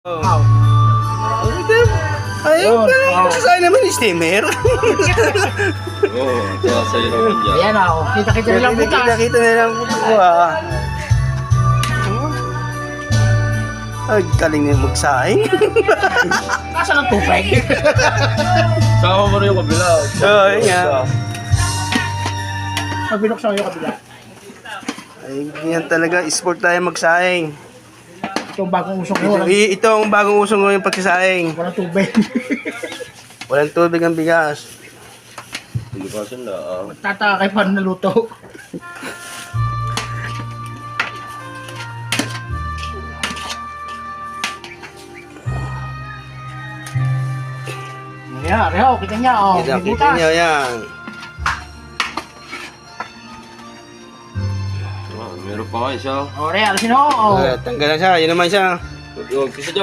Oh. Ayun, sasakay naman yung steamer. Oo, kaya sa'yo naman yan. Ayan ako. Kita-kita nilang butas. Kita nilang butas ko ah. Ay, galing na yung magsaing. Nasaan ang tubig? Sama mo rin yung kabila. Oo, yun nga. Pag binuksan ko yung kabila. Ay, yan talaga, sport tayo magsaing. Ito ang bagong usok ko. Ito ang bagong usong ko yung pagsasaing. Walang tubig. Walang tubig ang bigas. Hindi pa sila. Tataka kay paano naluto. Ayan, reho, kita niya, oh. Kita, May kita butas. niyo yan. Meron pa kayo siya. Oh, re, alisin ako, oh. Tanggal na siya, yun naman siya. Huwag, kasi dyan,